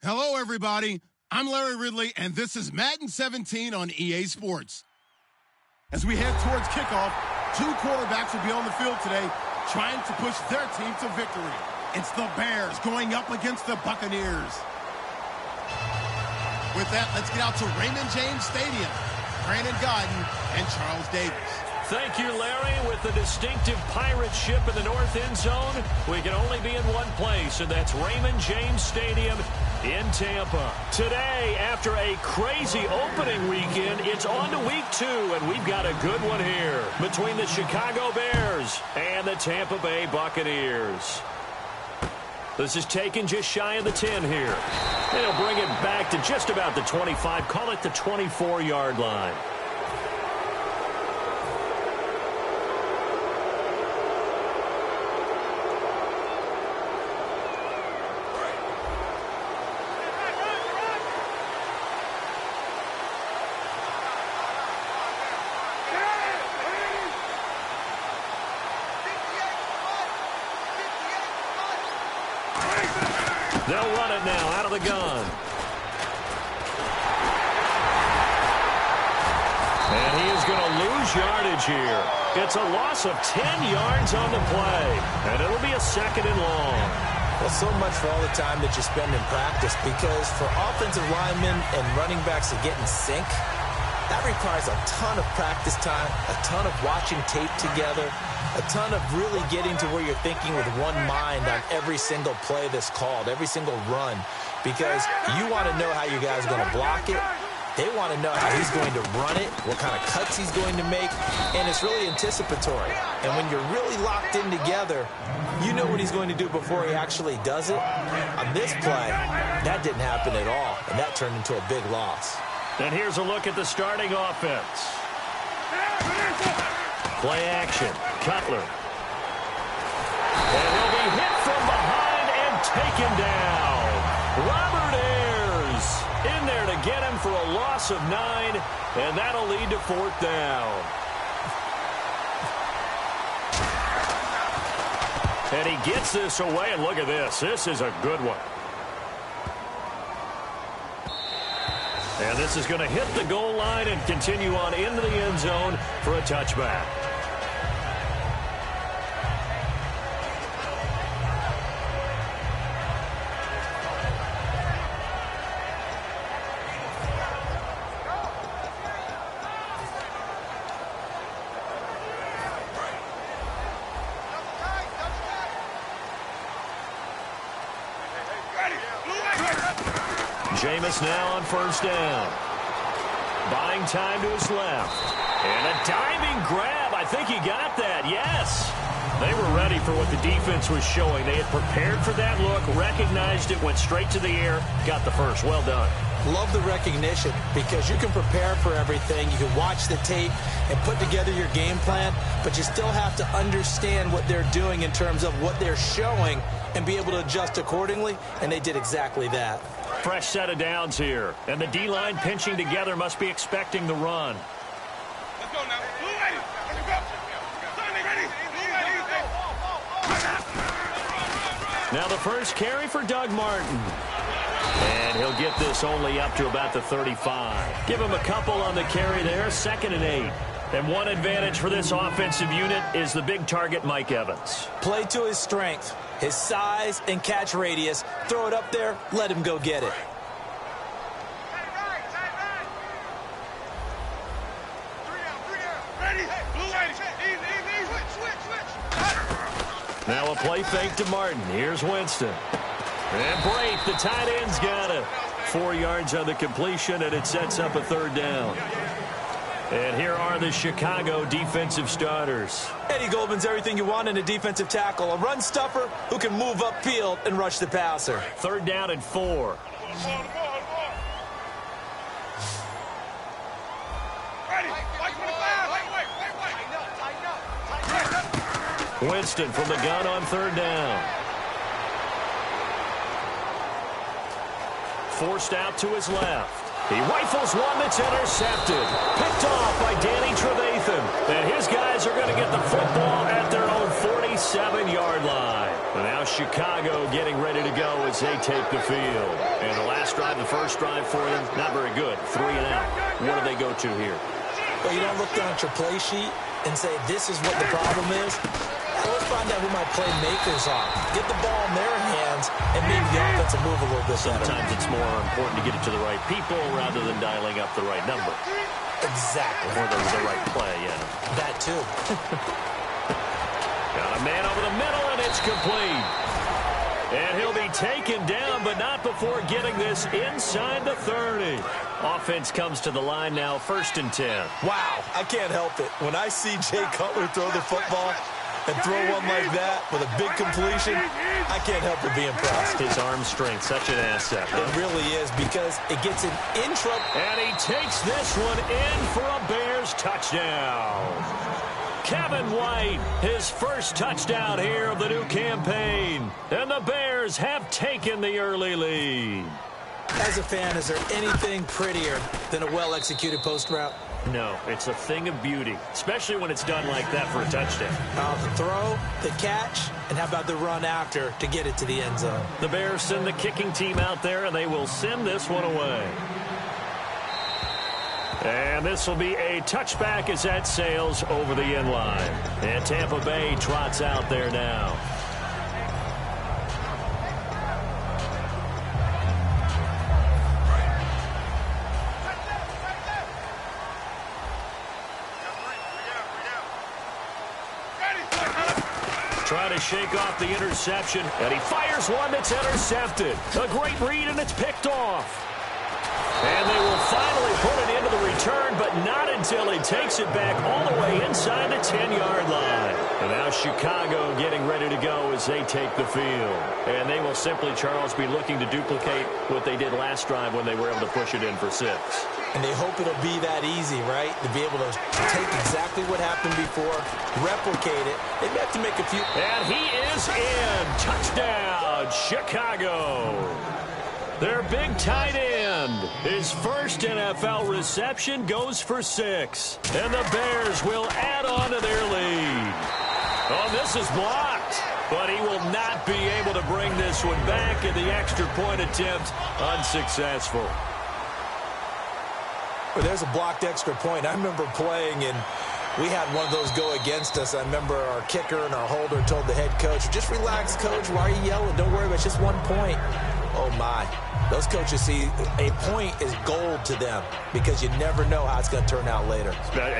Hello, everybody. I'm Larry Ridley, and this is Madden 17 on EA Sports. As we head towards kickoff, two quarterbacks will be on the field today trying to push their team to victory. It's the Bears going up against the Buccaneers. With that, let's get out to Raymond James Stadium. Brandon Godden and Charles Davis. Thank you, Larry. With the distinctive pirate ship in the north end zone, we can only be in one place, and that's Raymond James Stadium in Tampa. Today, after a crazy opening weekend, it's on to week 2, and we've got a good one here between the Chicago Bears and the Tampa Bay Buccaneers. This is taken just shy of the 10 here. And he'll bring it back to just about the 25, call it the 24-yard line. They'll run it now out of the gun. And he is going to lose yardage here. It's a loss of 10 yards on the play. And it'll be a second and long. Well, so much for all the time that you spend in practice, because for offensive linemen and running backs to get in sync, that requires a ton of practice time, a ton of watching tape together, a ton of really getting to where you're thinking with one mind on every single play that's called, every single run, because you want to know how you guys are going to block it. They want to know how he's going to run it, what kind of cuts he's going to make, and it's really anticipatory. And when you're really locked in together, you know what he's going to do before he actually does it. On this play, that didn't happen at all, and that turned into a big loss. And here's a look at the starting offense. Play action. Cutler. And he'll be hit from behind and taken down. Robert Ayers in there to get him for a loss of 9, and that'll lead to 4th down. And he gets this away, and look at this. This is a good one. And this is going to hit the goal line and continue on into the end zone for a touchback. Jameis now on 1st down. Buying time to his left. And a diving grab. I think he got that. Yes. They were ready for what the defense was showing. They had prepared for that look, recognized it, went straight to the air, got the first. Well done. Love the recognition, because you can prepare for everything. You can watch the tape and put together your game plan, but you still have to understand what they're doing in terms of what they're showing and be able to adjust accordingly, and they did exactly that. Fresh set of downs here, and the D-line pinching together must be expecting the run. Let's go now. Blue ready. Let's go. Sunday ready. Blue ready. Now the first carry for Doug Martin. And he'll get this only up to about the 35. Give him a couple on the carry there, 2nd and 8. And one advantage for this offensive unit is the big target, Mike Evans. Play to his strength, his size and catch radius. Throw it up there, let him go get it. Now a play fake to Martin. Here's Winston. And Brate, the tight end's got it. 4 yards on the completion, and it sets up a 3rd down. And here are the Chicago defensive starters. Eddie Goldman's everything you want in a defensive tackle. A run stuffer who can move upfield and rush the passer. 3rd down and 4. Winston from the gun on 3rd down. Forced out to his left. He rifles one that's intercepted. Picked off by Danny Trevathan. And his guys are going to get the football at their own 47-yard line. And now Chicago getting ready to go as they take the field. And the last drive, the first drive for them, not very good. 3 and out. What do they go to here? Well, you don't look down at your play sheet and say, this is what the problem is. Let's find out who my playmakers are. Get the ball in their hands, and maybe the offense will move a little bit better. Sometimes it's more important to get it to the right people rather than dialing up the right number. Exactly. Or the right play, yeah. That, too. Got a man over the middle, and it's complete. And he'll be taken down, but not before getting this inside the 30. Offense comes to the line now, 1st and 10. Wow, I can't help it. When I see Jay Cutler throw the football and throw one like that with a big completion, I can't help but be impressed. His arm strength, such an asset. Huh? It really is, because it gets him in trouble. And he takes this one in for a Bears touchdown. Kevin White, his first touchdown here of the new campaign. And the Bears have taken the early lead. As a fan, is there anything prettier than a well-executed post route? No, it's a thing of beauty, especially when it's done like that for a touchdown. The throw, the catch, and how about the run after to get it to the end zone? The Bears send the kicking team out there, and they will send this one away. And this will be a touchback as that sails over the end line. And Tampa Bay trots out there now. Trying to shake off the interception, and he fires one that's intercepted. A great read, and it's picked off. And they will finally put it into the return, but not until he takes it back all the way inside the 10-yard line. And now Chicago getting ready to go as they take the field. And they will simply, Charles, be looking to duplicate what they did last drive when they were able to push it in for 6. And they hope it'll be that easy, right? To be able to take exactly what happened before, replicate it. They have to make a few. And he is in. Touchdown, Chicago. Their big tight end, his first NFL reception, goes for 6. And the Bears will add on to their lead. Oh, this is blocked. But he will not be able to bring this one back, and the extra point attempt unsuccessful. Well, there's a blocked extra point. I remember playing, and we had one of those go against us. I remember our kicker and our holder told the head coach, just relax, coach. Why are you yelling? Don't worry about it. It's just 1 point. Oh, my. Those coaches see a point is gold to them because you never know how it's going to turn out later.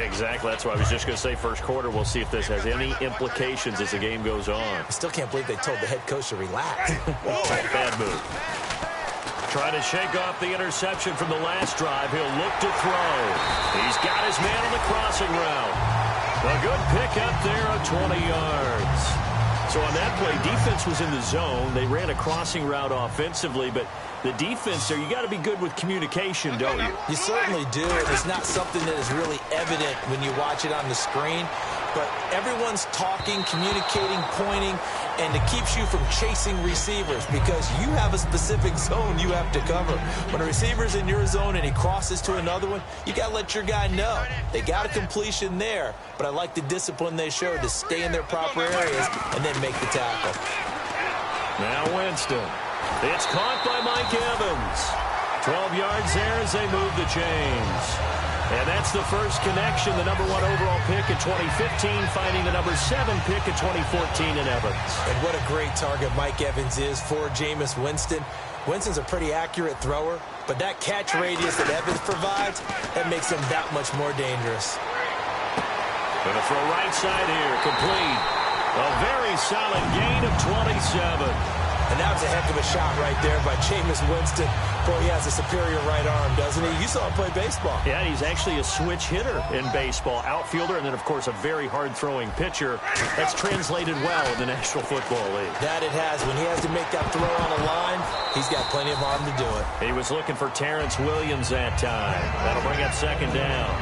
Exactly. That's what I was just going to say. First quarter, we'll see if this has any implications as the game goes on. I still can't believe they told the head coach to relax. Bad move. Trying to shake off the interception from the last drive. He'll look to throw. He's got his man on the crossing route. A good pickup there on 20 yards. So on that play, defense was in the zone. They ran a crossing route offensively, but the defense there, you got to be good with communication, don't you? You certainly do. It's not something that is really evident when you watch it on the screen, but everyone's talking, communicating, pointing, and it keeps you from chasing receivers because you have a specific zone you have to cover. When a receiver's in your zone and he crosses to another one, you got to let your guy know. They got a completion there, but I like the discipline they showed to stay in their proper areas and then make the tackle. Now Winston. It's caught by Mike Evans. 12 yards there as they move the chains. And that's the first connection, the number 1 overall pick in 2015, finding the number 7 pick in 2014 in Evans. And what a great target Mike Evans is for Jameis Winston. Winston's a pretty accurate thrower, but that catch radius that Evans provides, that makes him that much more dangerous. Going to throw right side here, complete. A very solid gain of 27. And that was a heck of a shot right there by Jameis Winston. Boy, he has a superior right arm, doesn't he? You saw him play baseball. Yeah, he's actually a switch hitter in baseball. Outfielder, and then, of course, a very hard-throwing pitcher. That's translated well in the National Football League. That it has. When he has to make that throw on a line, he's got plenty of arm to do it. He was looking for Terrence Williams that time. That'll bring up 2nd down.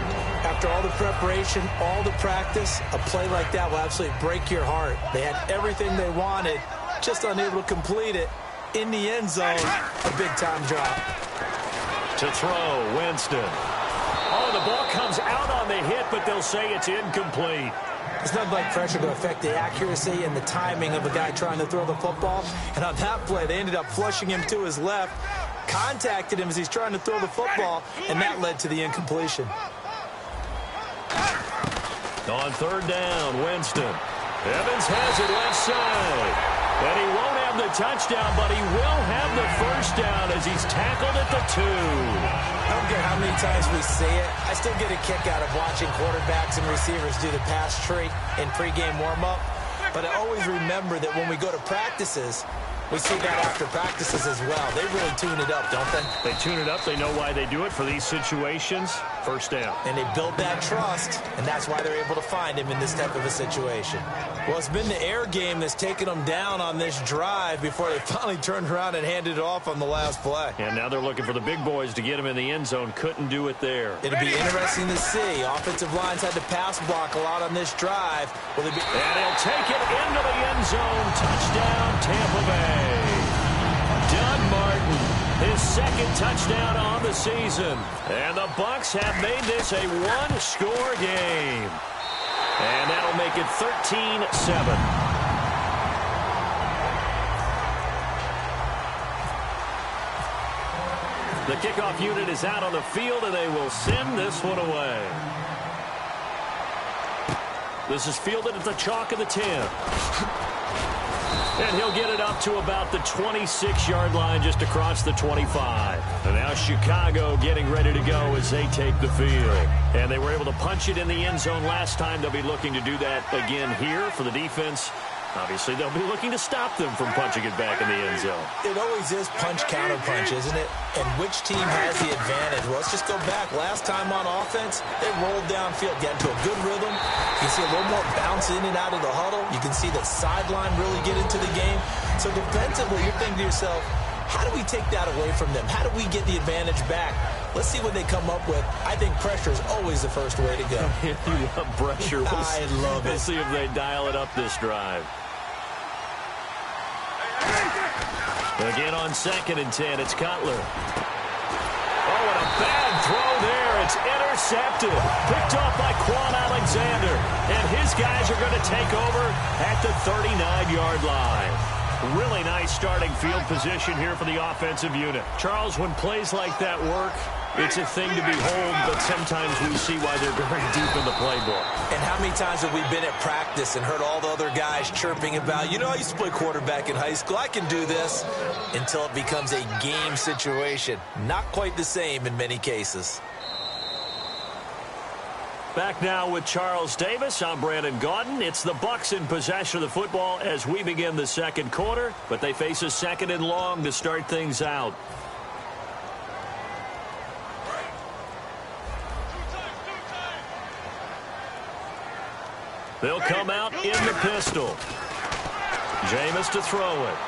After all the preparation, all the practice, a play like that will absolutely break your heart. They had everything they wanted, just unable to complete it. In the end zone, a big-time drop. To throw, Winston. Oh, the ball comes out on the hit, but they'll say it's incomplete. It's nothing like pressure to affect the accuracy and the timing of a guy trying to throw the football. And on that play, they ended up flushing him to his left, contacted him as he's trying to throw the football, and that led to the incompletion. On third down, Winston. Evans has it left side. And he won't have the touchdown, but he will have the first down as he's tackled at the 2. I don't care how many times we see it. I still get a kick out of watching quarterbacks and receivers do the pass tree in pregame warm-up. But I always remember that when we go to practices, we see that after practices as well. They really tune it up, don't they? They tune it up. They know why they do it for these situations. First down. And they build that trust, and that's why they're able to find him in this type of a situation. Well, it's been the air game that's taken them down on this drive before they finally turned around and handed it off on the last play. And now they're looking for the big boys to get him in the end zone. Couldn't do it there. It'll be interesting to see. Offensive lines had to pass block a lot on this drive. Will they be... And he'll take it into the end zone. Touchdown, Tampa Bay. Doug Martin, his second touchdown on the season. And the Bucs have made this a one-score game. And that'll make it 13-7. The kickoff unit is out on the field, and they will send this one away. This is fielded at the chalk of the 10. And he'll get it up to about the 26-yard line, just across the 25. And now Chicago getting ready to go as they take the field. And they were able to punch it in the end zone last time. They'll be looking to do that again here for the defense. Obviously, they'll be looking to stop them from punching it back in the end zone. It always is punch-counter-punch, isn't it? And which team has the advantage? Well, let's just go back. Last time on offense, they rolled downfield, got into a good rhythm. You can see a little more bounce in and out of the huddle. You can see the sideline really get into the game. So defensively, you're thinking to yourself, how do we take that away from them? How do we get the advantage back? Let's see what they come up with. I think pressure is always the first way to go. You love pressure. I love it. We'll see if they dial it up this drive. Again on 2nd and 10, it's Cutler. Oh, and a bad throw there. It's intercepted. Picked off by Quan Alexander. And his guys are going to take over at the 39-yard line. Really nice starting field position here for the offensive unit. Charles, when plays like that work, it's a thing to behold, but sometimes we see why they're very deep in the playbook. And how many times have we been at practice and heard all the other guys chirping about, you know, I used to play quarterback in high school, I can do this, until it becomes a game situation. Not quite the same in many cases. Back now with Charles Davis. I'm Brandon Gaudin. It's the Bucs in possession of the football as we begin the second quarter, but they face a 2nd and long to start things out. They'll come out in the pistol. Jameis to throw it.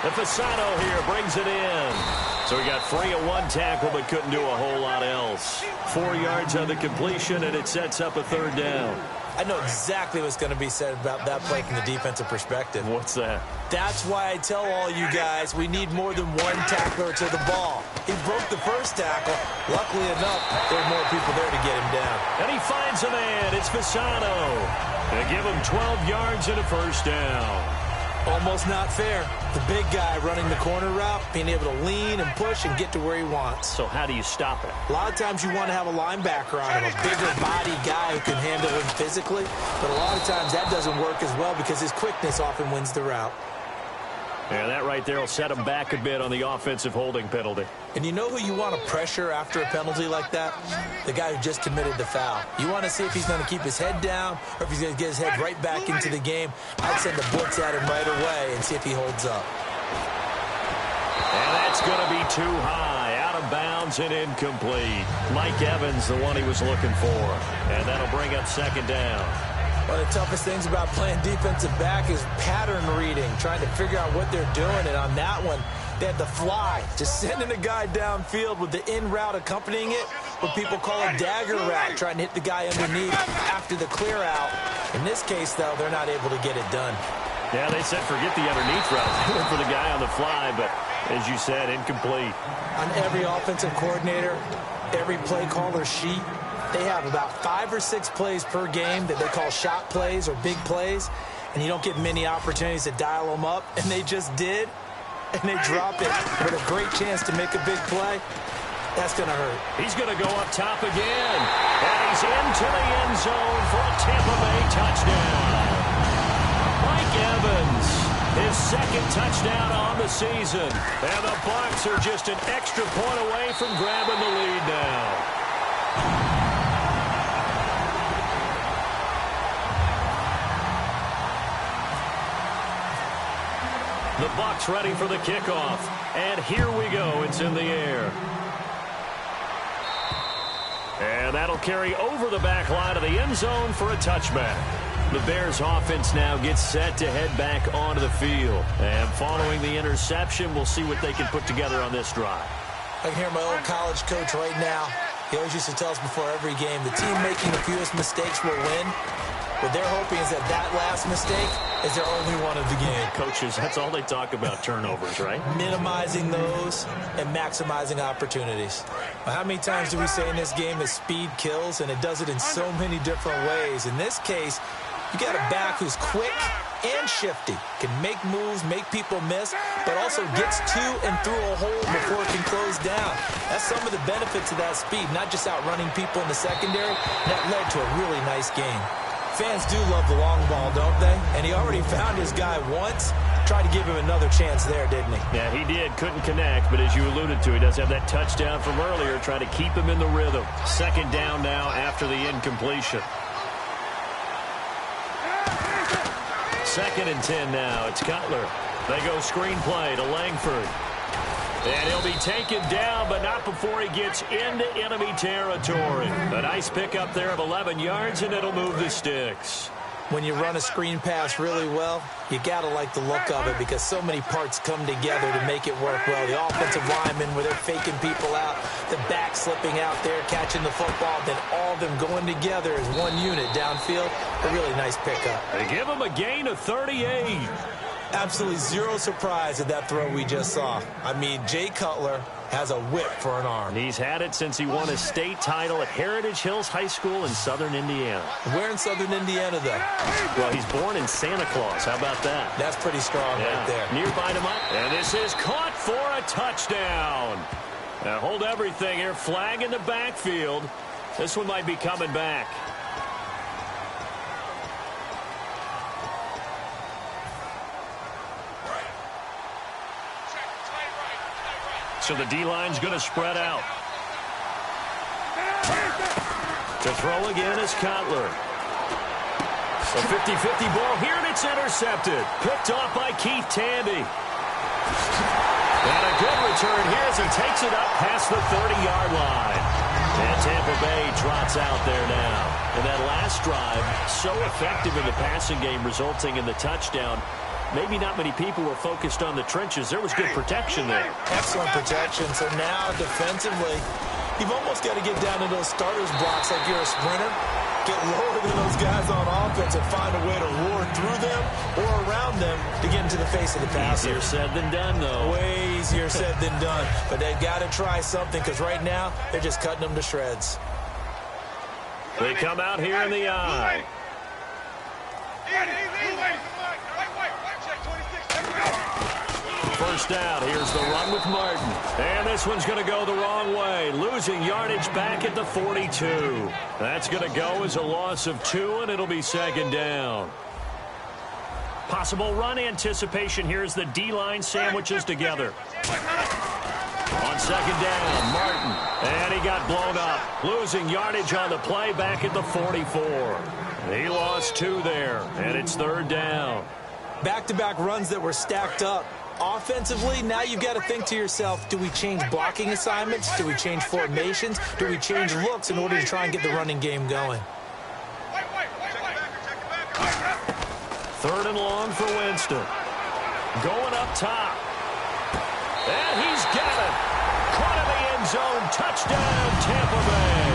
And Fasano here brings it in. So he got free of one tackle but couldn't do a whole lot else. 4 yards on the completion, and it sets up a 3rd down. I know exactly what's going to be said about that play from the defensive perspective. What's that? That's why I tell all you guys we need more than one tackler to the ball. He broke the first tackle. Luckily enough, there were more people there to get him down. And he finds a man. It's Fasano. They give him 12 yards and a first down. Almost not fair. The big guy running the corner route, being able to lean and push and get to where he wants. So how do you stop it? A lot of times you want to have a linebacker on him, a bigger body guy who can handle him physically. But a lot of times that doesn't work as well because his quickness often wins the route. Yeah, that right there will set him back a bit on the offensive holding penalty. And you know who you want to pressure after a penalty like that? The guy who just committed the foul. You want to see if he's going to keep his head down or if he's going to get his head right back into the game. I'd send a blitz at him right away and see if he holds up. And that's going to be too high, out of bounds and incomplete. Mike Evans, the one he was looking for. And that'll bring up 2nd down. One of the toughest things about playing defensive back is pattern reading, trying to figure out what they're doing. And on that one, they had the fly, just sending a guy downfield with the in route accompanying it, what people call a dagger route, trying to hit the guy underneath after the clear out. In this case, though, they're not able to get it done. Yeah, they said forget the underneath route. They went for the guy on the fly, but as you said, incomplete. On every offensive coordinator, every play caller sheet, they have about 5 or 6 plays per game that they call shot plays or big plays, and you don't get many opportunities to dial them up, and they just did, and they drop it with a great chance to make a big play. That's going to hurt. He's going to go up top again, and he's into the end zone for a Tampa Bay touchdown. Mike Evans, his second touchdown on the season, and the Bucs are just an extra point away from grabbing the lead now. The Bucs ready for the kickoff, and here we go. It's in the air. And that'll carry over the back line of the end zone for a touchback. The Bears offense now gets set to head back onto the field. And following the interception, we'll see what they can put together on this drive. I can hear my old college coach right now. He always used to tell us before every game, the team making the fewest mistakes will win. What they're hoping is that that last mistake is their only one of the game. Coaches, that's all they talk about, turnovers, right? Minimizing those and maximizing opportunities. Well, how many times do we say in this game that speed kills, and it does it in so many different ways? In this case, you got a back who's quick and shifty, can make moves, make people miss, but also gets to and through a hole before it can close down. That's some of the benefits of that speed, not just outrunning people in the secondary. That led to a really nice game. Fans do love the long ball, don't they? And he already found his guy once. Tried to give him another chance there, didn't he? Yeah, he did. Couldn't connect, but as you alluded to, he does have that touchdown from earlier, trying to keep him in the rhythm. Second down now after the incompletion. 2nd and 10 now. It's Cutler. They go screenplay to Langford. And he'll be taken down, but not before he gets into enemy territory. A nice pickup there of 11 yards, and it'll move the sticks. When you run a screen pass really well, you got to like the look of it because so many parts come together to make it work well. The offensive linemen, where they're faking people out, the back slipping out there, catching the football, then all of them going together as one unit downfield. A really nice pickup. They give him a gain of 38. Absolutely zero surprise at that throw we just saw. I mean, Jay Cutler has a whip for an arm. He's had it since he won a state title at Heritage Hills High School in southern Indiana. Where in southern Indiana, though? Well, he's born in Santa Claus. How about that? That's pretty strong right there. Nearby to Mike. And this is caught for a touchdown. Now hold everything here. Flag in the backfield. This one might be coming back. So the D-line's going to spread out. To throw again is Cutler. A 50-50 ball here, and it's intercepted. Picked off by Keith Tandy. And a good return here as he takes it up past the 30-yard line. And Tampa Bay trots out there now. And that last drive, so effective in the passing game, resulting in the touchdown. Maybe not many people were focused on the trenches. There was good protection there. Excellent protection. So now, defensively, you've almost got to get down to those starters blocks like you're a sprinter. Get lower than those guys on offense and find a way to roar through them or around them to get into the face of the passer. Easier said than done, though. Way easier said than done. But they've got to try something because right now, they're just cutting them to shreds. They come out here in the eye. First down. Here's the run with Martin. And this one's going to go the wrong way. Losing yardage back at the 42. That's going to go as a loss of 2, and it'll be 2nd down. Possible run anticipation here as the D-line sandwiches together. On 2nd down, Martin. And he got blown up. Losing yardage on the play back at the 44. He lost 2 there, and it's 3rd down. Back-to-back runs that were stacked up. Offensively, now you've got to think to yourself, do we change blocking assignments? Do we change formations? Do we change looks in order to try and get the running game going? 3rd and long for Winston. Going up top. And he's got it. Caught in the end zone. Touchdown, Tampa Bay.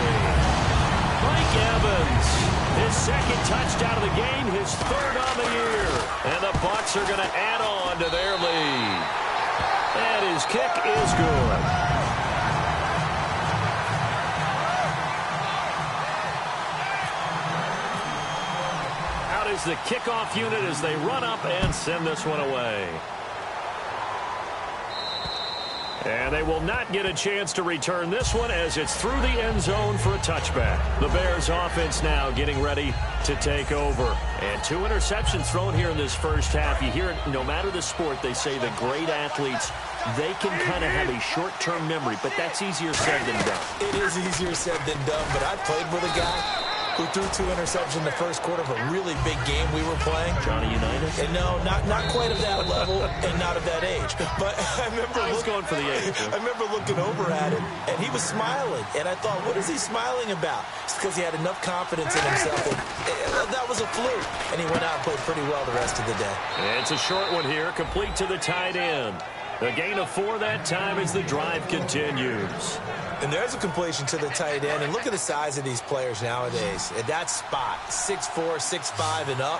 Mike Evans. His 2nd touchdown of the game, his 3rd on the year. And the Bucs are going to add on to their lead. And his kick is good. out is the kickoff unit as they run up and send this one away. And they will not get a chance to return this one as it's through the end zone for a touchback. The Bears offense now getting ready to take over. And 2 interceptions thrown here in this first half. You hear it, no matter the sport, they say the great athletes, they can kind of have a short-term memory, but that's easier said than done. It is easier said than done, but I played with a guy who threw 2 interceptions in the first quarter of a really big game we were playing. Johnny Unitas? And no, not quite of that level and not of that age. But I remember going for the age. I remember looking over at him, and he was smiling. And I thought, what is he smiling about? It's because he had enough confidence in himself. And that was a fluke. And he went out and played pretty well the rest of the day. It's a short one here, complete to the tight end. A gain of 4 that time as the drive continues. And there's a completion to the tight end. And look at the size of these players nowadays. At that spot, 6'4", 6'5", and up.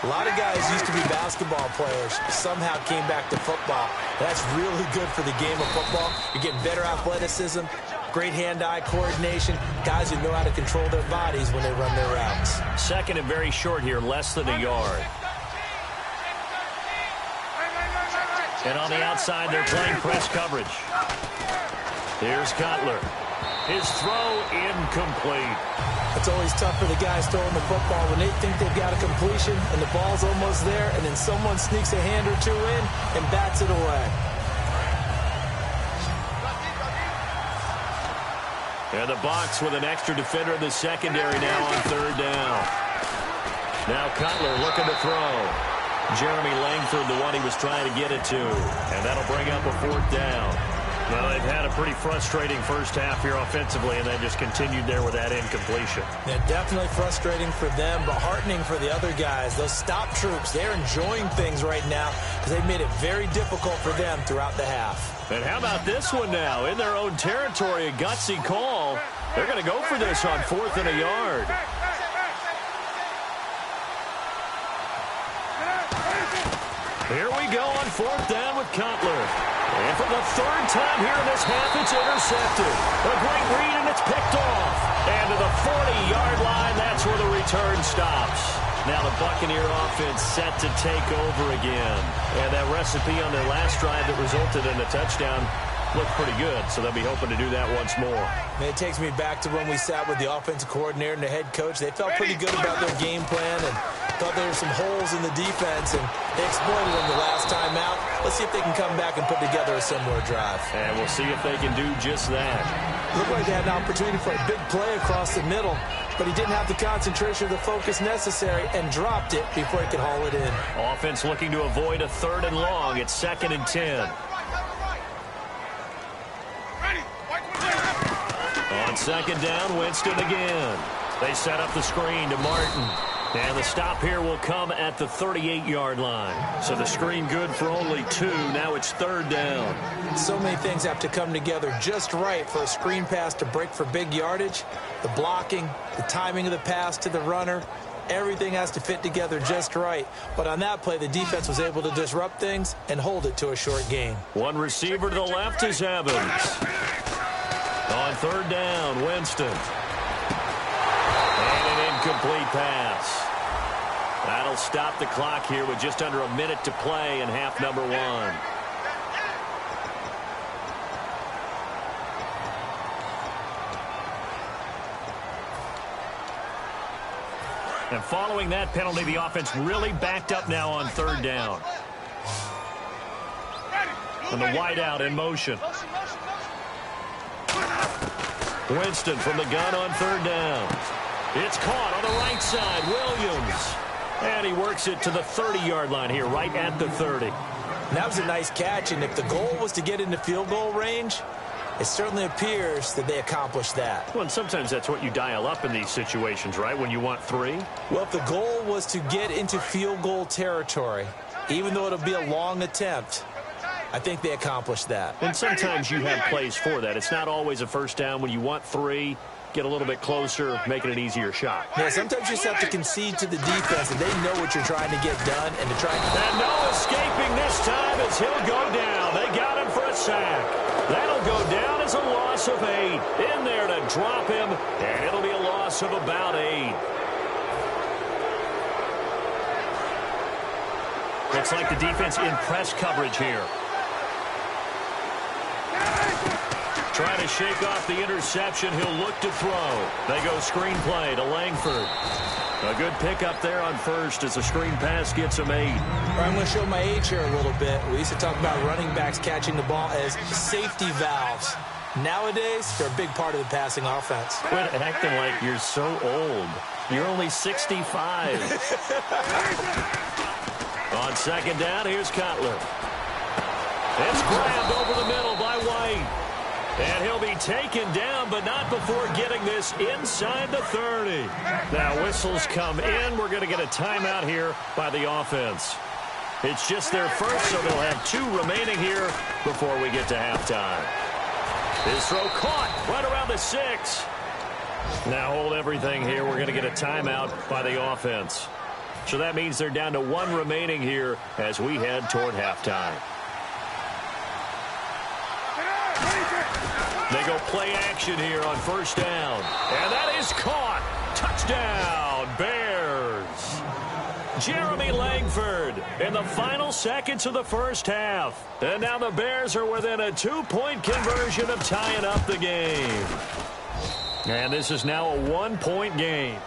A lot of guys used to be basketball players, somehow came back to football. That's really good for the game of football. You're getting better athleticism, great hand-eye coordination, guys who know how to control their bodies when they run their routes. Second and very short here, less than a yard. And on the outside, they're playing press coverage. Here's Cutler. His throw incomplete. It's always tough for the guys throwing the football when they think they've got a completion and the ball's almost there, and then someone sneaks a hand or 2 in and bats it away. And the box with an extra defender in the secondary now on 3rd down. Now Cutler looking to throw. Jeremy Langford, the one he was trying to get it to. And that'll bring up a 4th down. Well, they've had a pretty frustrating first half here offensively, and they just continued there with that incompletion. Yeah, definitely frustrating for them, but heartening for the other guys. Those stop troops, they're enjoying things right now because they've made it very difficult for them throughout the half. And how about this one now? In their own territory, a gutsy call. They're going to go for this on 4th and a yard. Here we go on 4th down with Cutler. And for the 3rd time here in this half, it's intercepted. A great read, and it's picked off. And to the 40-yard line, that's where the return stops. Now the Buccaneer offense set to take over again. And that recipe on their last drive that resulted in a touchdown looked pretty good, so they'll be hoping to do that once more. Man, it takes me back to when we sat with the offensive coordinator and the head coach. They felt pretty good about their game plan and thought there were some holes in the defense, and they exploited them the last time out. Let's see if they can come back and put together a similar drive. And we'll see if they can do just that. Looked like they had an opportunity for a big play across the middle, but he didn't have the concentration or the focus necessary and dropped it before he could haul it in. Offense looking to avoid a 3rd and long. It's 2nd and 10. On 2nd down, Winston again. They set up the screen to Martin. And the stop here will come at the 38-yard line. So the screen good for only 2. Now it's 3rd down. So many things have to come together just right for a screen pass to break for big yardage. The blocking, the timing of the pass to the runner, everything has to fit together just right. But on that play, the defense was able to disrupt things and hold it to a short gain. One receiver to the left is Evans. On 3rd down, Winston. And an incomplete pass. That'll stop the clock here with just under a minute to play in half number 1. And following that penalty, the offense really backed up now on 3rd down. And the wideout in motion. Winston from the gun on 3rd down. It's caught on the right side. Williams. And he works it to the 30-yard line here, right at the 30. And that was a nice catch, and if the goal was to get into field goal range, it certainly appears that they accomplished that. Well, and sometimes that's what you dial up in these situations, right, when you want 3? Well, if the goal was to get into field goal territory, even though it'll be a long attempt, I think they accomplished that. And sometimes you have plays for that. It's not always a first down when you want 3. Get a little bit closer, making an easier shot. Yeah, sometimes you just have to concede to the defense, and they know what you're trying to get done, and to try. And no escaping this time as he'll go down. They got him for a sack. That'll go down as a loss of 8. In there to drop him, and it'll be a loss of about 8. Looks like the defense in press coverage here. Trying to shake off the interception. He'll look to throw. They go screen play to Langford. A good pickup there on first as the screen pass gets him 8. I'm going to show my age here a little bit. We used to talk about running backs catching the ball as safety valves. Nowadays, they're a big part of the passing offense. Quit acting like you're so old. You're only 65. On second down, here's Cutler. It's grabbed over the middle by White. And he'll be taken down, but not before getting this inside the 30. Now, whistles come in. We're going to get a timeout here by the offense. It's just their first, so they'll have 2 remaining here before we get to halftime. His throw caught right around the 6. Now hold everything here. We're going to get a timeout by the offense. So that means they're down to 1 remaining here as we head toward halftime. They go play action here on first down. And that is caught. Touchdown, Bears. Jeremy Langford in the final seconds of the first half. And now the Bears are within a 2-point conversion of tying up the game. And this is now a 1-point game.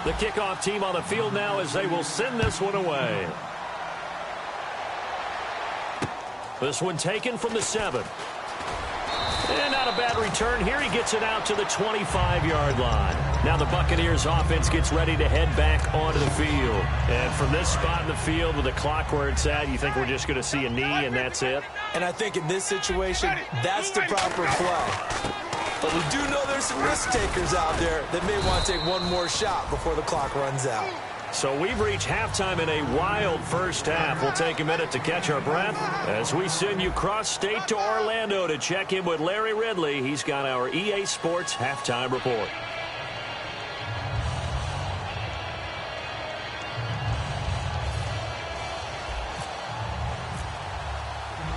The kickoff team on the field now as they will send this one away. This one taken from the 7. And not a bad return here. He gets it out to the 25-yard line. Now the Buccaneers offense gets ready to head back onto the field. And from this spot in the field with the clock where it's at, you think we're just going to see a knee and that's it? And I think in this situation, that's the proper play. But we do know there's some risk takers out there that may want to take one more shot before the clock runs out. So we've reached halftime in a wild first half. We'll take a minute to catch our breath as we send you cross-state to Orlando to check in with Larry Ridley. He's got our EA Sports halftime report.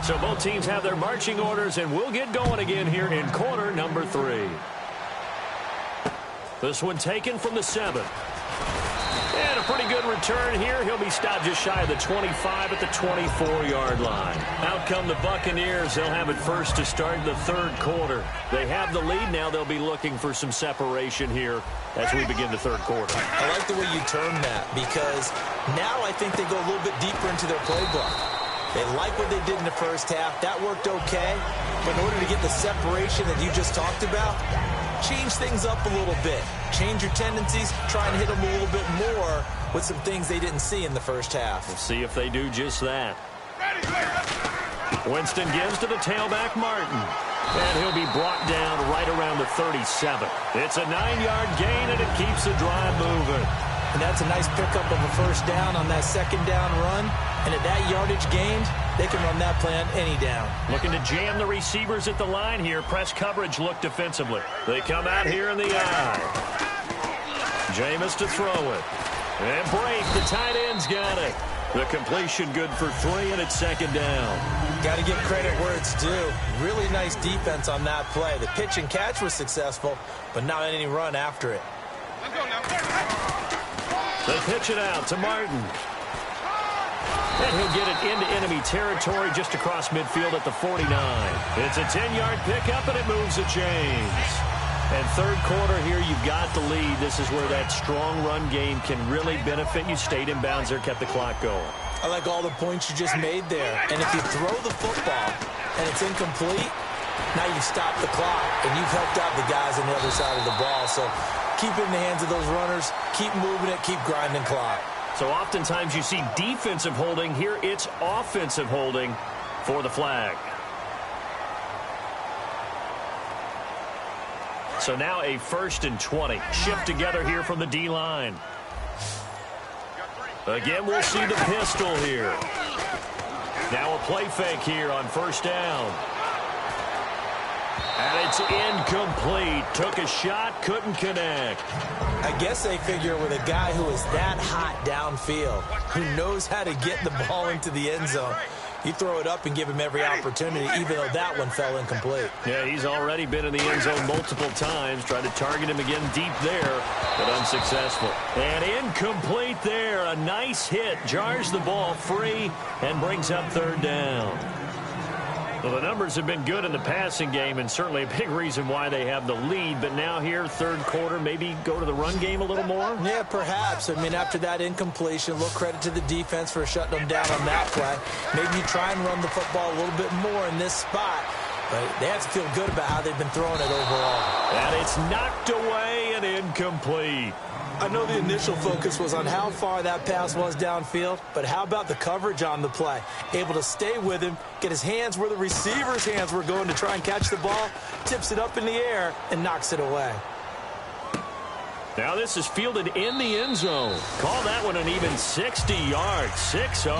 So both teams have their marching orders, and we'll get going again here in quarter number 3. This one taken from the 7. And a pretty good return here. He'll be stopped just shy of the 25 at the 24-yard line. Out come the Buccaneers. They'll have it first to start the 3rd quarter. They have the lead now. They'll be looking for some separation here as we begin the 3rd quarter. I like the way you term that because now I think they go a little bit deeper into their playbook. They like what they did in the first half. That worked okay. But in order to get the separation that you just talked about, change things up a little bit. Change your tendencies. Try and hit them a little bit more with some things they didn't see in the first half. We'll see if they do just that. Winston gives to the tailback, Martin. And he'll be brought down right around the 37. It's a 9-yard gain, and it keeps the drive moving. And that's a nice pickup of a first down on that 2nd down run. And at that yardage gained, they can run that play on any down. Looking to jam the receivers at the line here. Press coverage look defensively. They come out here in the eye. Jameis to throw it. And break. The tight end's got it. The completion good for 3, and it's 2nd down. Got to give credit where it's due. Really nice defense on that play. The pitch and catch was successful, but not any run after it. Let's go now. They pitch it out to Martin. And he'll get it into enemy territory just across midfield at the 49. It's a 10-yard pickup, and it moves the chains. And 3rd quarter here, you've got the lead. This is where that strong run game can really benefit you. Stayed in bounds there, kept the clock going. I like all the points you just made there. And if you throw the football and it's incomplete, now you've stopped the clock, and you've helped out the guys on the other side of the ball. So keep it in the hands of those runners. Keep moving it. Keep grinding clock. So oftentimes you see defensive holding. Here it's offensive holding for the flag. So now a 1st and 20. Shift together here from the D-line. Again, we'll see the pistol here. Now a play fake here on 1st down. And it's incomplete. Took a shot, couldn't connect. I guess they figure with a guy who is that hot downfield, who knows how to get the ball into the end zone, You throw it up and give him every opportunity, even though that one fell incomplete. Yeah, he's already been in the end zone multiple times. Tried to target him again deep there, but unsuccessful. And incomplete there. A nice hit. Jars the ball free and brings up third down. Well, the numbers have been good in the passing game, and certainly a big reason why they have the lead. But now here, third quarter, maybe go to the run game a little more? Yeah, perhaps. I mean, after that incompletion, a little credit to the defense for shutting them down on that play. Maybe you try and run the football a little bit more in this spot. But they have to feel good about how they've been throwing it overall. And it's knocked away and incomplete. I know the initial focus was on how far that pass was downfield, but how about the coverage on the play? Able to stay with him, get his hands where the receiver's hands were going to try and catch the ball, tips it up in the air, and knocks it away. Now this is fielded in the end zone. Call that one an even 60 yards, 6-0.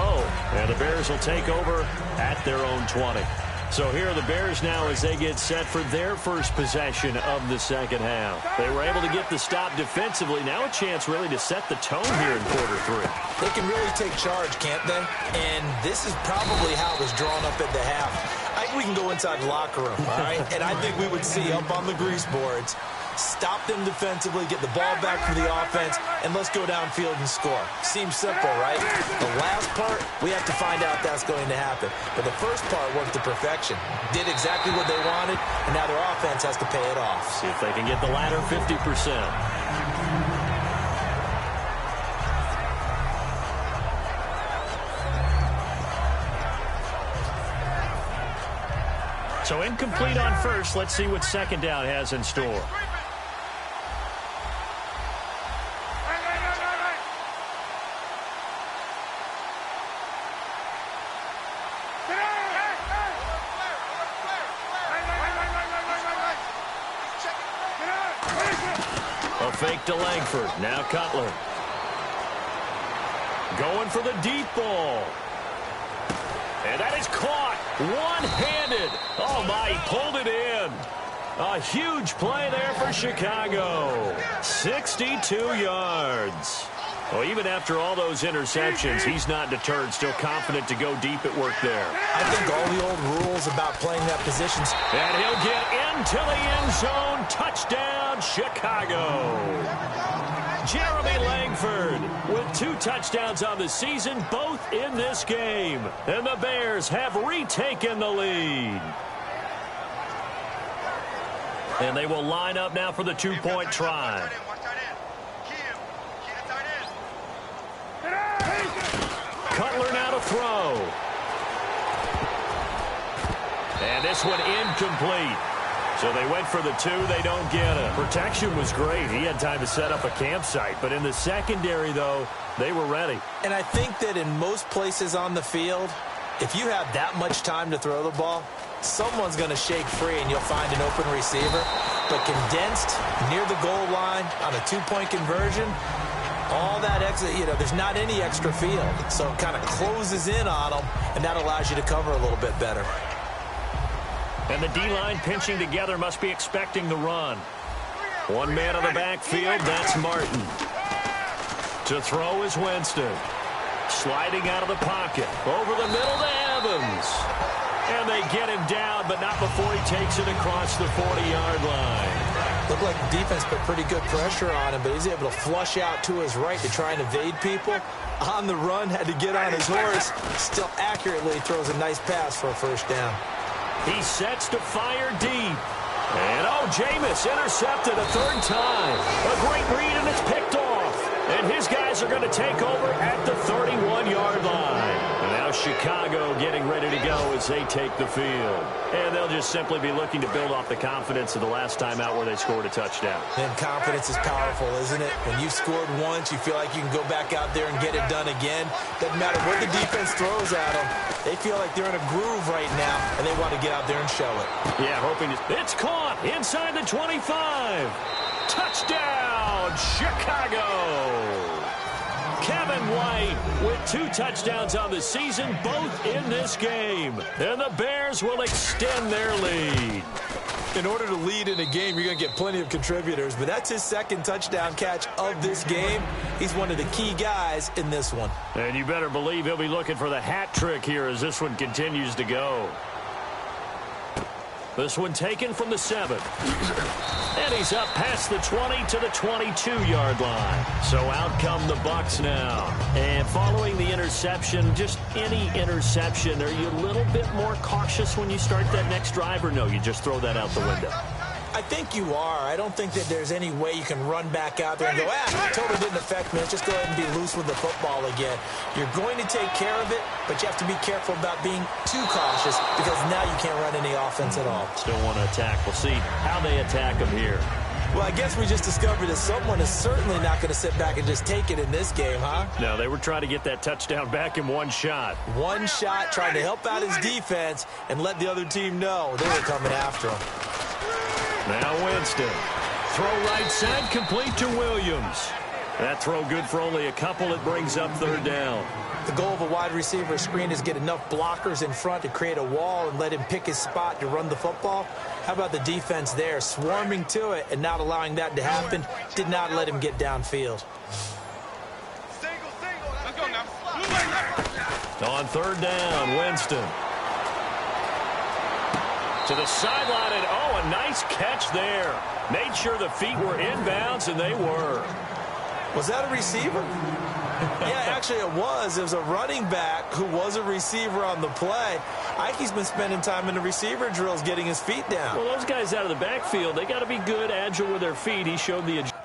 And the Bears will take over at their own 20. So here are the Bears now as they get set for their first possession of the second half. They were able to get the stop defensively. Now a chance really to set the tone here in quarter three. They can really take charge, can't they? And this is probably how it was drawn up at the half. I think we can go inside the locker room, all right? And I think we would see up on the grease boards, stop them defensively, get the ball back for the offense, and let's go downfield and score. Seems simple, right? The last part, we have to find out that's going to happen. But the first part worked to perfection. Did exactly what they wanted, and now their offense has to pay it off. See if they can get the latter 50%. So incomplete on first. Let's see what second down has in store. A fake to Langford. Now Cutler. Going for the deep ball. And that is caught one-handed. Oh, my, he pulled it in. A huge play there for Chicago. 62 yards. Well, even after all those interceptions, he's not deterred, still confident to go deep at work there. I think all the old rules about playing that position. And he'll get into the end zone. Touchdown, Chicago. Jeremy Langford with 2 touchdowns on the season, both in this game. And the Bears have retaken the lead. And they will line up now for the 2-point try. Cutler now to throw. And this one incomplete. So they went for the 2. They don't get it. Protection was great. He had time to set up a campsite. But in the secondary, though, they were ready. And I think that in most places on the field, if you have that much time to throw the ball, someone's going to shake free and you'll find an open receiver. But condensed near the goal line on a 2-point conversion, all that extra, there's not any extra field. So it kind of closes in on them, and that allows you to cover a little bit better. And the D-line pinching together must be expecting the run. One man on the backfield, that's Martin. To throw is Winston. Sliding out of the pocket. Over the middle to Evans. And they get him down, but not before he takes it across the 40-yard line. Looked like the defense put pretty good pressure on him, but he's able to flush out to his right to try and evade people. On the run, had to get on his horse. Still accurately throws a nice pass for a first down. He sets to fire deep. And, Jameis intercepted a third time. A great read, and it's picked off. And his guys are going to take over at the 31-yard line. And now Chicago getting ready to go as they take the field. And they'll just simply be looking to build off the confidence of the last time out where they scored a touchdown. And confidence is powerful, isn't it? When you've scored once, you feel like you can go back out there and get it done again. Doesn't matter what the defense throws at them. They feel like they're in a groove right now, and they want to get out there and show it. Yeah, hoping it's caught inside the 25. Touchdown, Chicago. Kevin White with 2 touchdowns on the season, both in this game. And the Bears will extend their lead. In order to lead in a game, you're going to get plenty of contributors, but that's his second touchdown catch of this game. He's one of the key guys in this one. And you better believe he'll be looking for the hat trick here as this one continues to go. This one taken from the 7. And he's up past the 20 to the 22-yard line. So out come the Bucs now. And following the interception, just any interception, are you a little bit more cautious when you start that next drive, or no, you just throw that out the window? I think you are. I don't think that there's any way you can run back out there and go, totally didn't affect me. Let's just go ahead and be loose with the football again. You're going to take care of it, but you have to be careful about being too cautious because now you can't run any offense at all. Still want to attack. We'll see how they attack him here. Well, I guess we just discovered that someone is certainly not going to sit back and just take it in this game, huh? No, they were trying to get that touchdown back in one shot. One shot, trying to help out his defense and let the other team know they were coming after him. Now Winston. Throw right side, complete to Williams. That throw good for only a couple. It brings up third down. The goal of a wide receiver screen is get enough blockers in front to create a wall and let him pick his spot to run the football. How about the defense there, swarming to it and not allowing that to happen? Did not let him get downfield. Let's go now. On third down, Winston. To the sideline, and oh, a nice catch there. Made sure the feet were inbounds, and they were. Was that a receiver? Yeah, actually it was. It was a running back who was a receiver on the play. Ike's been spending time in the receiver drills getting his feet down. Well, those guys out of the backfield, they got to be good, agile with their feet. He showed the agility.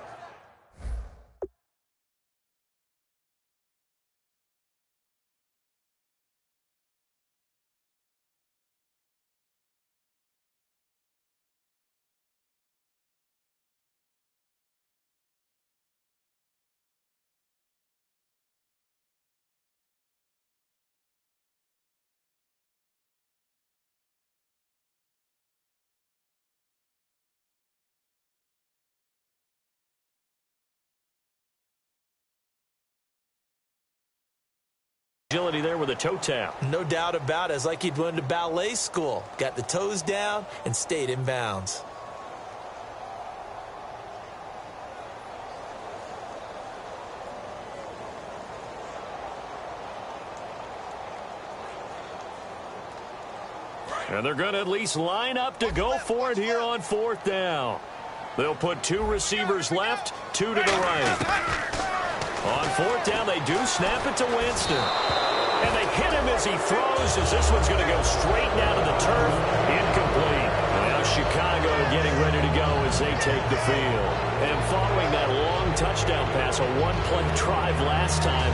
There with a toe tap. No doubt about it. It's like he'd went to ballet school. Got the toes down and stayed in bounds. And they're going to at least line up to go for it here on fourth down. They'll put 2 receivers left, 2 to the right. On fourth down, they do snap it to Winston. And they hit him as he throws, as this one's going to go straight down to the turf. Incomplete. Now Chicago getting ready to go as they take the field. And following that long touchdown pass, a one-play drive last time,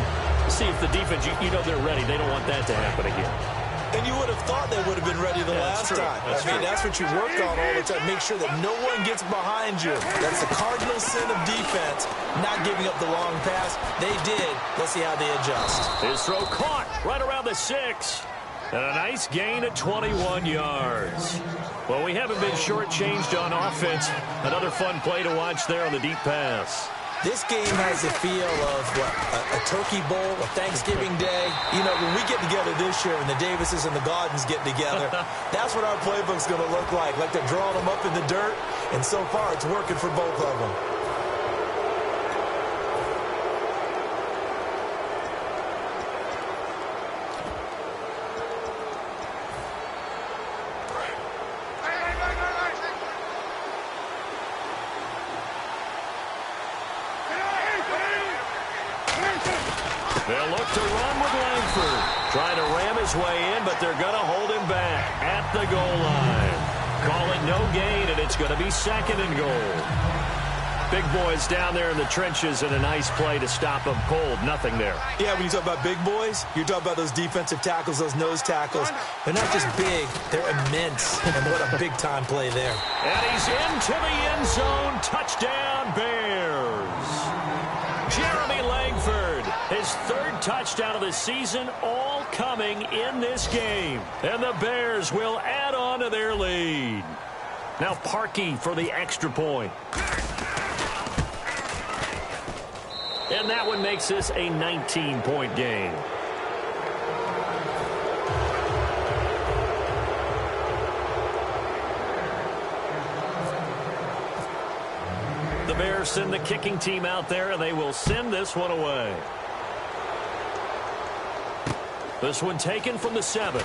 see if the defense, you know they're ready. They don't want that to happen again. And you would have thought they would have been ready the last time. That's what you work on all the time. Make sure that no one gets behind you. That's the cardinal sin of defense, not giving up the long pass. They did. Let's see how they adjust. His throw caught right around the 6. And a nice gain of 21 yards. Well, we haven't been shortchanged on offense. Another fun play to watch there on the deep pass. This game has the feel of a turkey bowl, a Thanksgiving day. You know, when we get together this year and the Davises and the Gaudens get together, that's what our playbook's going to look like they're drawing them up in the dirt. And so far, it's working for both of them. They'll look to run with Langford. Trying to ram his way in, but they're going to hold him back at the goal line. Call it no gain, and it's going to be 2nd and goal. Big boys down there in the trenches, and a nice play to stop them cold. Nothing there. Yeah, when you talk about big boys, you're talking about those defensive tackles, those nose tackles. They're not just big, they're immense. And what a big-time play there. And he's into the end zone. Touchdown, Bears. Jeremy Langford, his 3rd touchdown of the season, all coming in this game. And the Bears will add on to their lead. Now Parkey for the extra point. And that one makes this a 19-point game. the Bears send the kicking team out there, and they will send this one away. This one taken from the 7.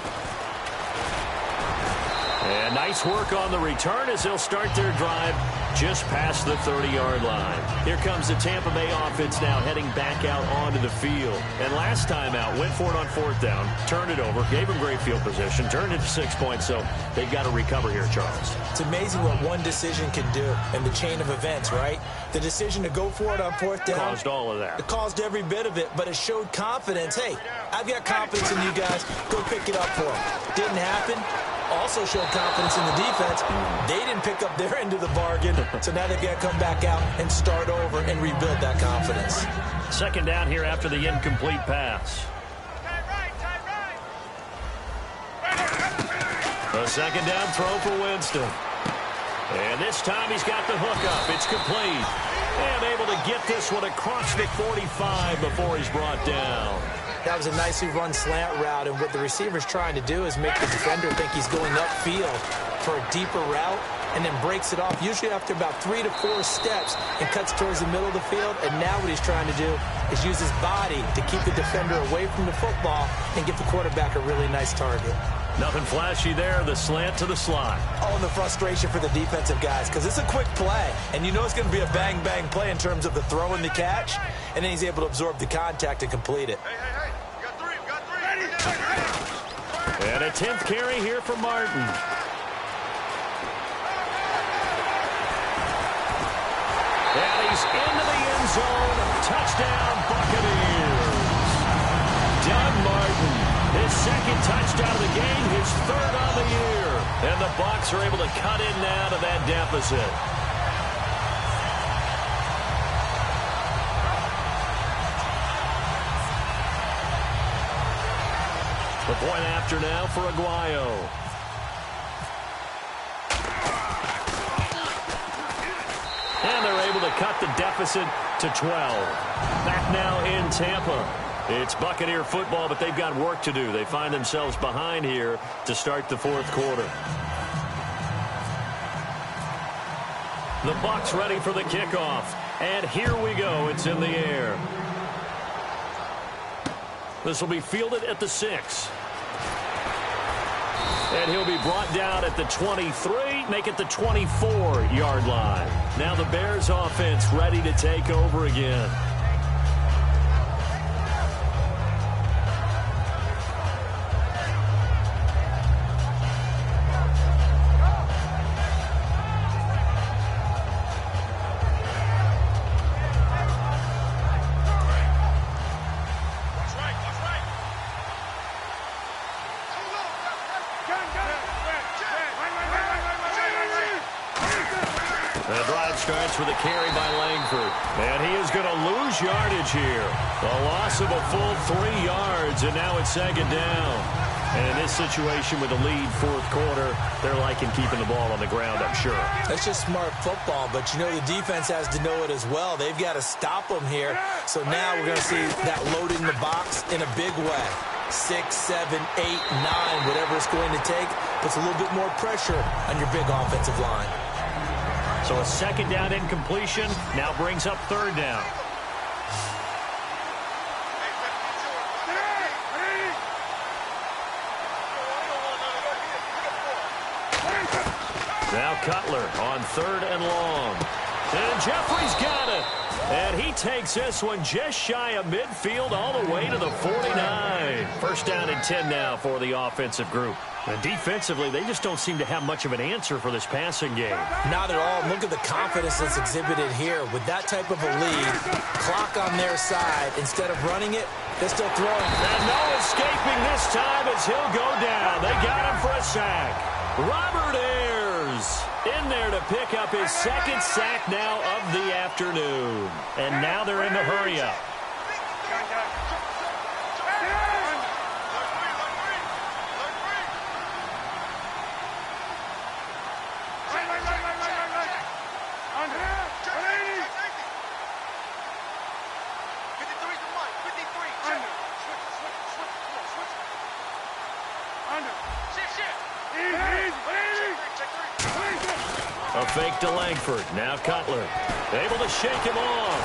And nice work on the return as they'll start their drive just past the 30-yard line. Here comes the Tampa Bay offense now heading back out onto the field. And last time out, went for it on 4th down, turned it over, gave them great field position, turned it to 6 points, so they've got to recover here, Charles. It's amazing what one decision can do in the chain of events, right? The decision to go for it on 4th down. Caused all of that. It caused every bit of it, but it showed confidence. Hey, I've got confidence in you guys. Go pick it up for them. Didn't happen. Also showed confidence in the defense. They didn't pick up their end of the bargain, so now they've got to come back out and start over and rebuild that confidence. 2nd down here after the incomplete pass. A 2nd down throw for Winston. And this time he's got the hook up. It's complete. And able to get this one across the 45 before he's brought down. That was a nicely run slant route, and what the receiver's trying to do is make the defender think he's going upfield for a deeper route, and then breaks it off, usually after about 3 to 4 steps, and cuts towards the middle of the field. And now what he's trying to do is use his body to keep the defender away from the football and give the quarterback a really nice target. Nothing flashy there, the slant to the slot. Oh, and the frustration for the defensive guys, because it's a quick play, and you know it's going to be a bang-bang play in terms of the throw and the catch, and then he's able to absorb the contact and complete it. Hey, we got three. And a 10th carry here for Martin. And he's into the end zone. Touchdown, Buccaneers. Doug Martin, his 2nd touchdown of the game, his 3rd on the year. And the Bucs are able to cut in now to that deficit. The point after now for Aguayo. And they're able to cut the deficit to 12. Back now in Tampa. It's Buccaneer football, but they've got work to do. They find themselves behind here to start the 4th quarter. The Bucs ready for the kickoff. And here we go. It's in the air. This will be fielded at the 6. And he'll be brought down at the 23, make it the 24-yard line. Now the Bears offense ready to take over again. The drive starts with a carry by Langford. And he is going to lose yardage here. A loss of a full 3 yards, and now it's 2nd down. And in this situation with the lead 4th quarter, they're liking keeping the ball on the ground, I'm sure. That's just smart football, but you know the defense has to know it as well. They've got to stop them here. So now we're going to see that loaded in the box in a big way. 6, 7, 8, 9, whatever it's going to take, puts a little bit more pressure on your big offensive line. So a 2nd down incompletion now brings up 3rd down. Now Cutler on 3rd and long. And Jeffrey's got it. And he takes this one just shy of midfield all the way to the 49. 1st down and 10 now for the offensive group. And defensively, they just don't seem to have much of an answer for this passing game. Not at all. Look at the confidence that's exhibited here. With that type of a lead, clock on their side. Instead of running it, they're still throwing. And no escaping this time as he'll go down. They got him for a sack. Robert Ayers in there to pick up his 2nd sack now of the afternoon. And now they're in the hurry-up. A A fake to Langford. Now Cutler. Able to shake him off.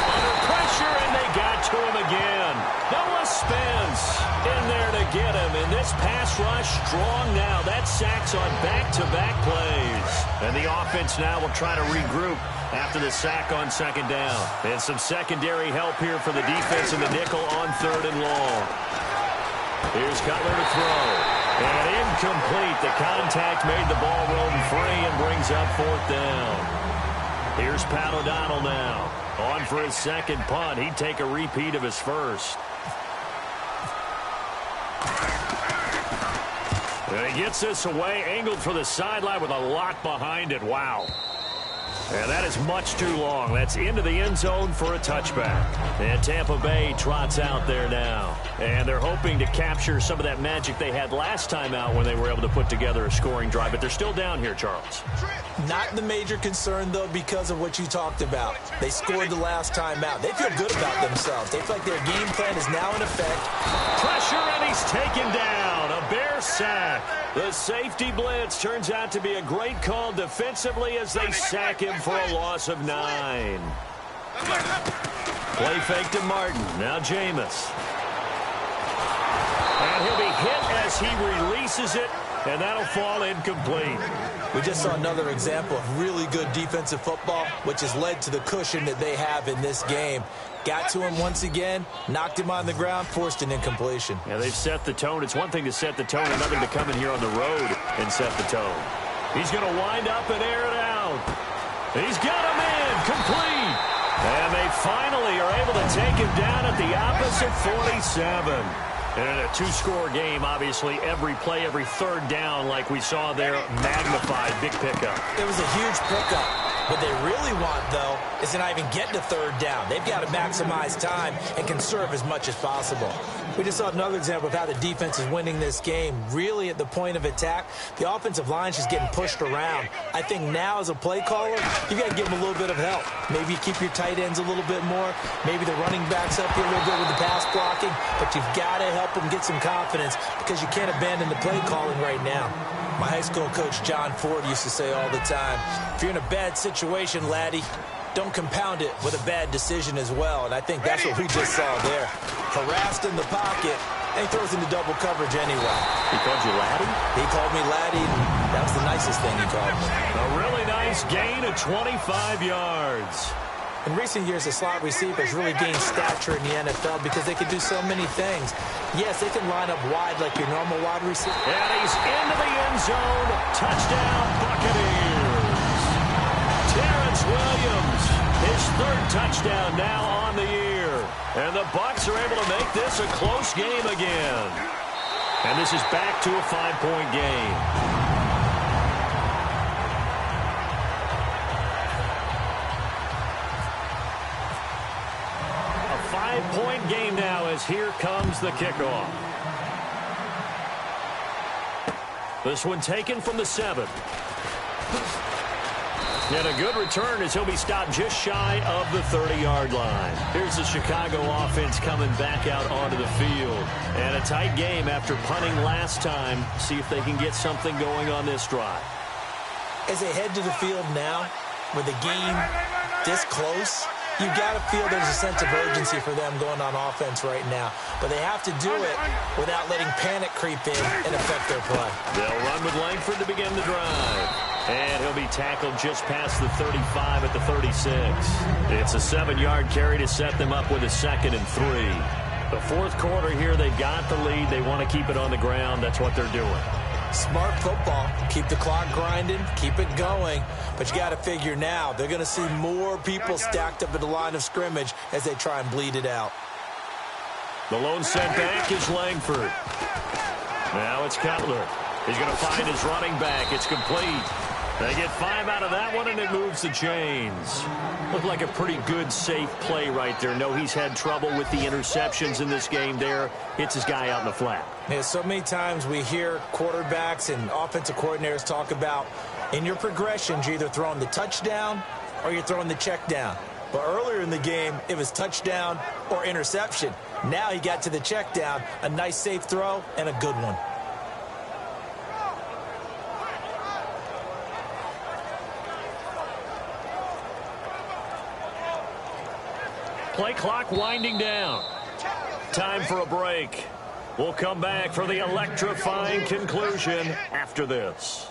Under pressure, and they got to him again. Noah Spence in there to get him. And this pass rush strong now. That sacks on back-to-back plays. And the offense now will try to regroup after the sack on second down. And some secondary help here for the defense in the nickel on third and long. Here's Cutler to throw. And incomplete. The contact made the ball roam free and brings up fourth down. Here's Pat O'Donnell now. On for his second punt. He'd take a repeat of his first. And he gets this away, angled for the sideline with a lot behind it. Wow. And that is much too long. That's into the end zone for a touchback. And Tampa Bay trots out there now. And they're hoping to capture some of that magic they had last time out when they were able to put together a scoring drive. But they're still down here, Charles. Not the major concern, though, because of what you talked about. They scored the last time out. They feel good about themselves. They feel like their game plan is now in effect. Pressure, and he's taken down. A Bear sack. The safety blitz turns out to be a great call defensively as they sack him for a loss of 9. Play fake to Martin. Now Jameis. And he'll be hit as he releases it, and that'll fall incomplete. We just saw another example of really good defensive football, which has led to the cushion that they have in this game. Got to him once again, knocked him on the ground, forced an incompletion. Yeah, they've set the tone. It's one thing to set the tone, another to come in here on the road and set the tone. He's going to wind up and air it out. He's got him in, complete. And they finally are able to take him down at the opposite 47. And in a two-score game, obviously, every play, every third down, like we saw there, magnified, big pickup. It was a huge pickup. What they really want, though, is to not even get to third down. They've got to maximize time and conserve as much as possible. We just saw another example of how the defense is winning this game. Really, at the point of attack, the offensive line is just getting pushed around. I think now, as a play caller, you've got to give them a little bit of help. Maybe you keep your tight ends a little bit more. Maybe the running backs help you a little bit with the pass blocking. But you've got to help them get some confidence because you can't abandon the play calling right now. My high school coach, John Ford, used to say all the time, if you're in a bad situation, laddie, don't compound it with a bad decision as well. And I think that's what we just saw there. Harassed in the pocket, and he throws into double coverage anyway. He called you laddie? He called me laddie, and that was the nicest thing he called me. A really nice gain of 25 yards. In recent years, the slot receivers really gained stature in the NFL because they can do so many things. Yes, they can line up wide like your normal wide receiver. And he's into the end zone. Touchdown, Buccaneers. Terrence Williams, his third touchdown now on the year. And the Bucs are able to make this a close game again. And this is back to a 5-point game. Point game now as here comes the kickoff. This one taken from the 7. And a good return as he'll be stopped just shy of the 30-yard line. Here's the Chicago offense coming back out onto the field. And a tight game after punting last time. See if they can get something going on this drive. As they head to the field now, with the game this close, you've got to feel there's a sense of urgency for them going on offense right now. But they have to do it without letting panic creep in and affect their play. They'll run with Langford to begin the drive. And he'll be tackled just past the 35 at the 36. It's a 7-yard carry to set them up with a 2nd and 3. The fourth quarter here, they've got the lead. They want to keep it on the ground. That's what they're doing. Smart football. Keep the clock grinding. Keep it going. But you got to figure now, they're going to see more people stacked up at the line of scrimmage as they try and bleed it out. The lone sent back is Langford. Now it's Cutler. He's going to find his running back. It's complete. They get 5 out of that one, and it moves the chains. Looked like a pretty good, safe play right there. No, he's had trouble with the interceptions in this game there. Hits his guy out in the flat. Yeah, so many times we hear quarterbacks and offensive coordinators talk about in your progressions, you're either throwing the touchdown or you're throwing the check down. But earlier in the game, it was touchdown or interception. Now he got to the check down, a nice safe throw, and a good one. Play clock winding down. Time for a break. We'll come back for the electrifying conclusion after this.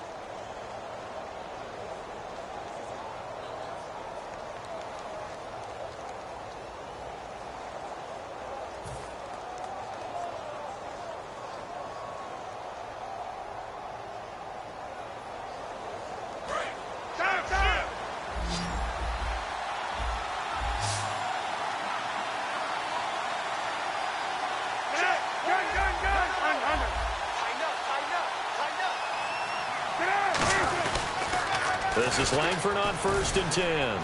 This is Langford on 1st and 10.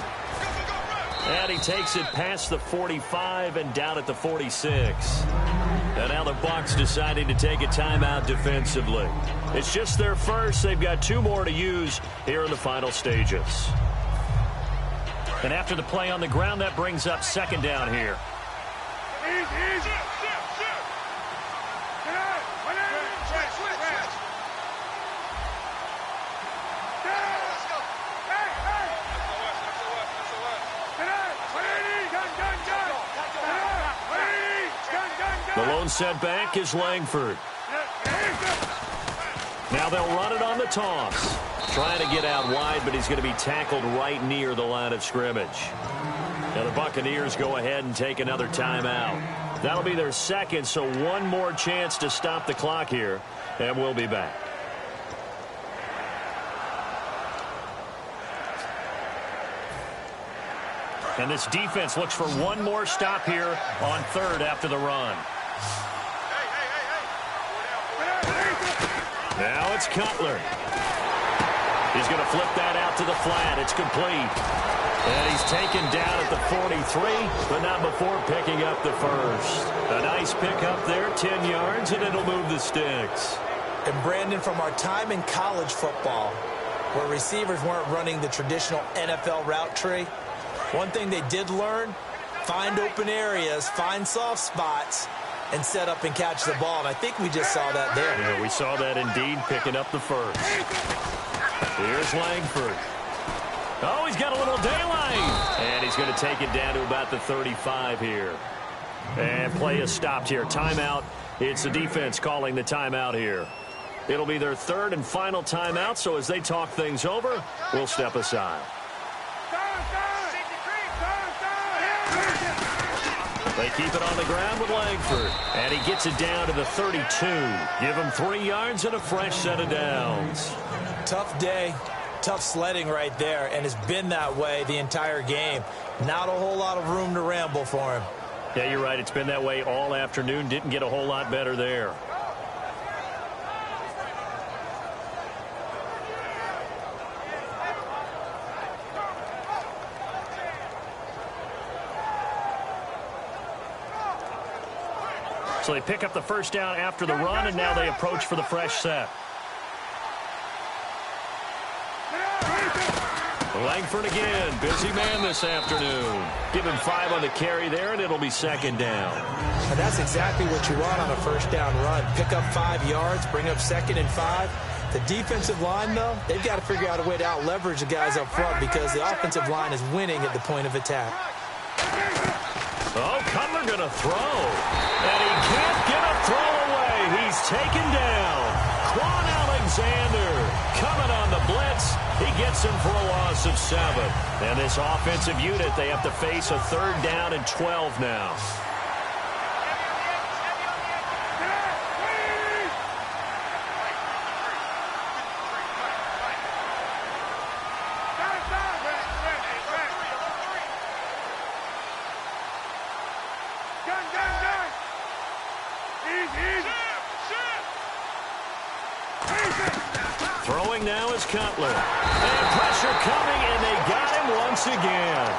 And he takes it past the 45 and down at the 46. And now the Bucs deciding to take a timeout defensively. It's just their first. They've got 2 more to use here in the final stages. And after the play on the ground, that brings up 2nd down here. The lone setback is Langford. Now they'll run it on the toss. Trying to get out wide, but he's going to be tackled right near the line of scrimmage. Now the Buccaneers go ahead and take another timeout. That'll be their 2nd, so 1 more chance to stop the clock here, and we'll be back. And this defense looks for 1 more stop here on 3rd after the run. Now it's Cutler. He's going to flip that out to the flat. It's complete. And he's taken down at the 43, but not before picking up the first. A nice pickup there, 10 yards, and it'll move the sticks. And Brandon, from our time in college football, where receivers weren't running the traditional NFL route tree, one thing they did learn, find open areas, find soft spots, and set up and catch the ball. And I think we just saw that there. Yeah, we saw that indeed, picking up the first. Here's Langford. Oh, he's got a little daylight. And he's going to take it down to about the 35 here. And play is stopped here. Timeout. It's the defense calling the timeout here. It'll be their 3rd and final timeout, so as they talk things over, we'll step aside. They keep it on the ground with Langford. And he gets it down to the 32. Give him 3 yards and a fresh set of downs. Tough day. Tough sledding right there, and it's been that way the entire game. Not a whole lot of room to ramble for him. Yeah, you're right. It's been that way all afternoon. Didn't get a whole lot better there. So they pick up the first down after the run, and now they approach for the fresh set. Langford again, busy man this afternoon. Give him 5 on the carry there, and it'll be 2nd down. And that's exactly what you want on a first down run. Pick up 5 yards, bring up 2nd and 5. The defensive line, though, they've got to figure out a way to out-leverage the guys up front because the offensive line is winning at the point of attack. Oh, Cutler going to throw. And he can't get a throw away. He's taken down. Quan Alexander coming on the blitz. He gets him for a loss of 7. And this offensive unit, they have to face a 3rd down and 12 now. Throwing now is Cutler. And pressure coming, and they got him once again.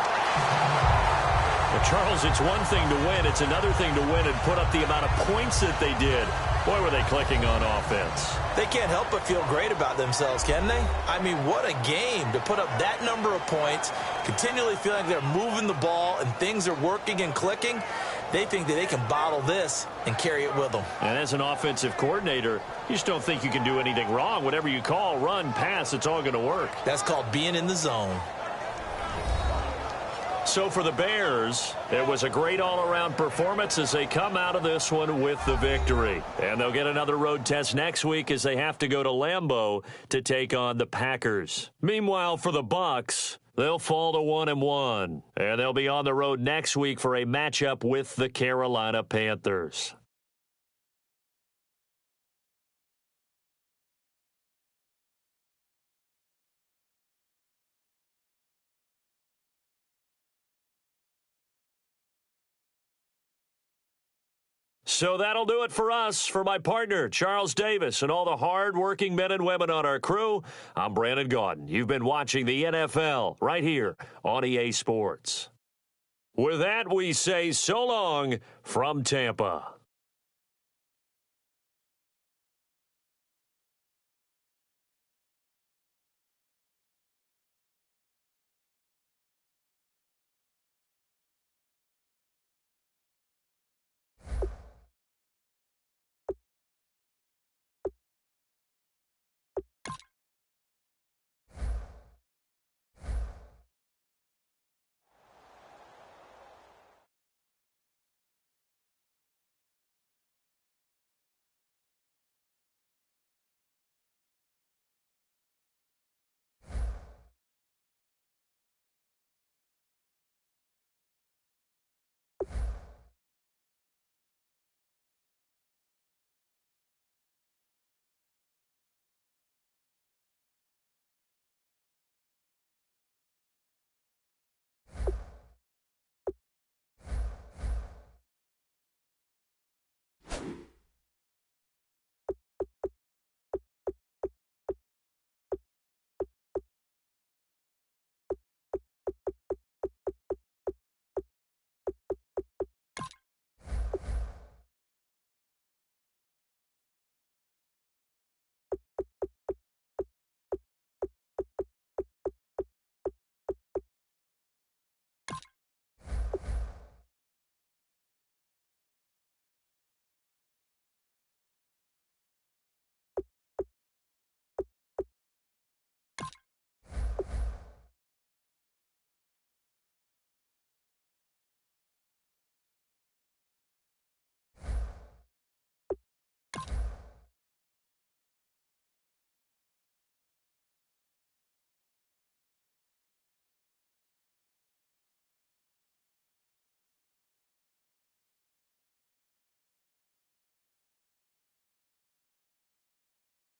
Well, Charles, it's one thing to win. It's another thing to win and put up the amount of points that they did. Boy, were they clicking on offense. They can't help but feel great about themselves, can they? I mean, what a game to put up that number of points, continually feeling they're moving the ball and things are working and clicking. They think that they can bottle this and carry it with them. And as an offensive coordinator, you just don't think you can do anything wrong. Whatever you call, run, pass, it's all going to work. That's called being in the zone. So for the Bears, it was a great all-around performance as they come out of this one with the victory. And they'll get another road test next week as they have to go to Lambeau to take on the Packers. Meanwhile, for the Bucs, they'll fall to 1-1. And they'll be on the road next week for a matchup with the Carolina Panthers. So that'll do it for us. For my partner, Charles Davis, and all the hard-working men and women on our crew, I'm Brandon Gaudin. You've been watching the NFL right here on EA Sports. With that, we say so long from Tampa.